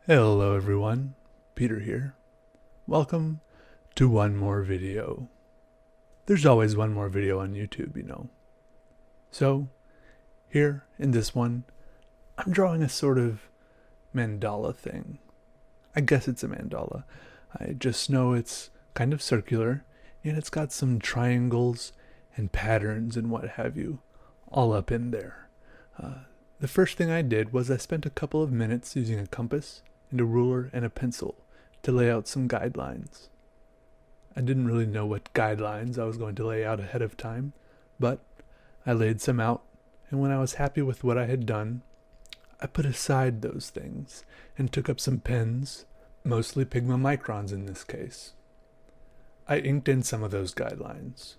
Hello everyone, Peter here. Welcome to one more video. There's always one more video on YouTube, you know. So, here in this one, I'm drawing a sort of mandala thing. I guess it's a mandala. I just know it's kind of circular, and it's got some triangles and patterns and what have you, all up in there. The first thing I did was I spent a couple of minutes using a compass and a ruler and a pencil to lay out some guidelines. I didn't really know what guidelines I was going to lay out ahead of time, but I laid some out, and when I was happy with what I had done, I put aside those things and took up some pens, mostly Pigma Microns in this case. I inked in some of those guidelines,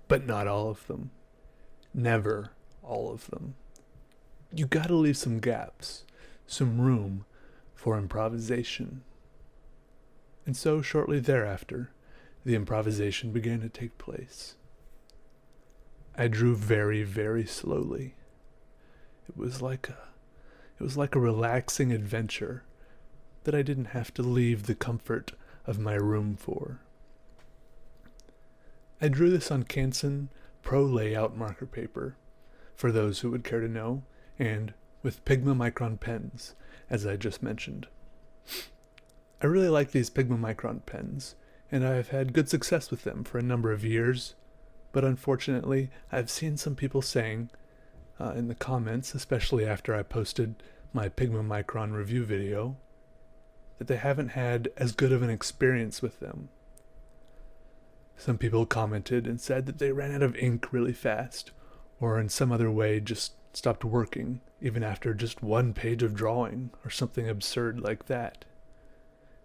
but not all of them. Never all of them. You gotta leave some gaps, some room for improvisation. And so shortly thereafter, the improvisation began to take place. I drew very, very slowly. It was like a relaxing adventure that I didn't have to leave the comfort of my room for. I drew this on Canson Pro Layout marker paper, for those who would care to know, and with Pigma Micron pens, as I just mentioned. I really like these Pigma Micron pens, and I have had good success with them for a number of years, but unfortunately I've seen some people saying in the comments, especially after I posted my Pigma Micron review video, that they haven't had as good of an experience with them. Some people commented and said that they ran out of ink really fast, or in some other way just stopped working, even after just one page of drawing, or something absurd like that.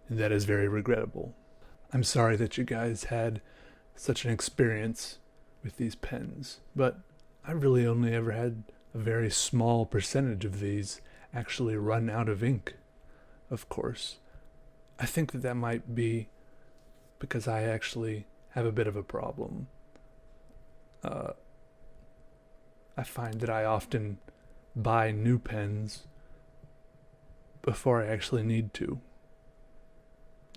And that is very regrettable. I'm sorry that you guys had such an experience with these pens, but I really only ever had a very small percentage of these actually run out of ink, of course. I think that might be because I actually have a bit of a problem. I find that I often buy new pens before I actually need to.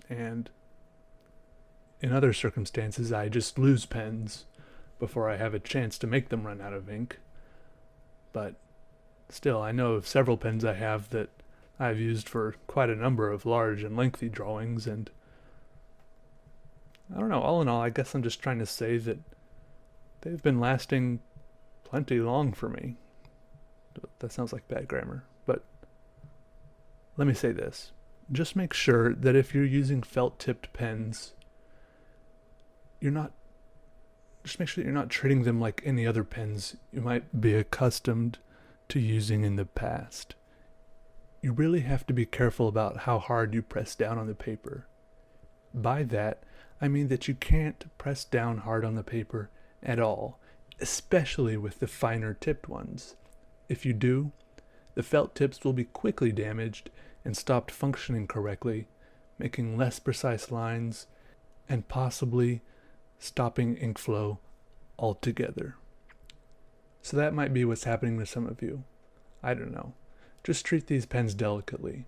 And in other circumstances, I just lose pens before I have a chance to make them run out of ink. But still, I know of several pens I have that I've used for quite a number of large and lengthy drawings, and I don't know, all in all, I guess I'm just trying to say that they've been lasting plenty long for me. That sounds like bad grammar, but let me say this. Just make sure that if you're using felt-tipped pens, just make sure that you're not treating them like any other pens you might be accustomed to using in the past. You really have to be careful about how hard you press down on the paper. By that, I mean that you can't press down hard on the paper at all, especially with the finer tipped ones. If you do, the felt tips will be quickly damaged and stopped functioning correctly, making less precise lines and possibly stopping ink flow altogether. So that might be what's happening to some of you. I don't know. Just treat these pens delicately.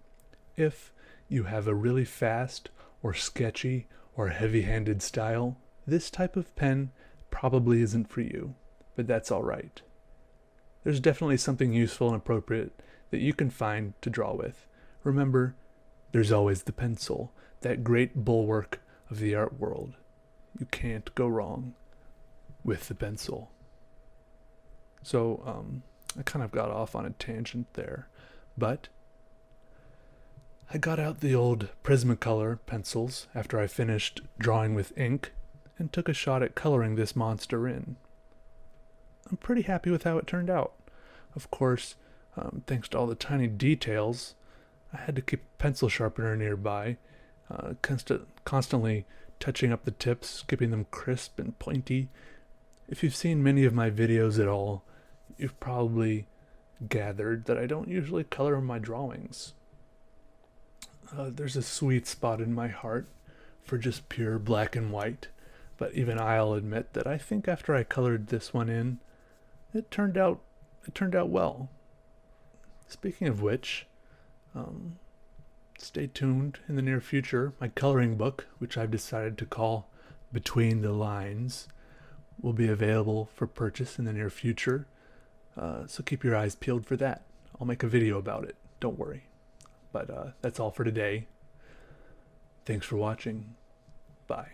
If you have a really fast or sketchy or heavy-handed style, this type of pen probably isn't for you, but that's all right. There's definitely something useful and appropriate that you can find to draw with. Remember, there's always the pencil, that great bulwark of the art world. You can't go wrong with the pencil. So, I kind of got off on a tangent there, but I got out the old Prismacolor pencils after I finished drawing with ink and took a shot at coloring this monster in. I'm pretty happy with how it turned out. Of course, thanks to all the tiny details, I had to keep a pencil sharpener nearby, constantly touching up the tips, keeping them crisp and pointy. If you've seen many of my videos at all, you've probably gathered that I don't usually color my drawings. There's a sweet spot in my heart for just pure black and white, but even I'll admit that I think after I colored this one in, it turned out well. Speaking of which, stay tuned. In the near future, my coloring book, which I've decided to call Between the Lines, will be available for purchase in the near future. So keep your eyes peeled for that. I'll make a video about it. Don't worry. But that's all for today. Thanks for watching. Bye.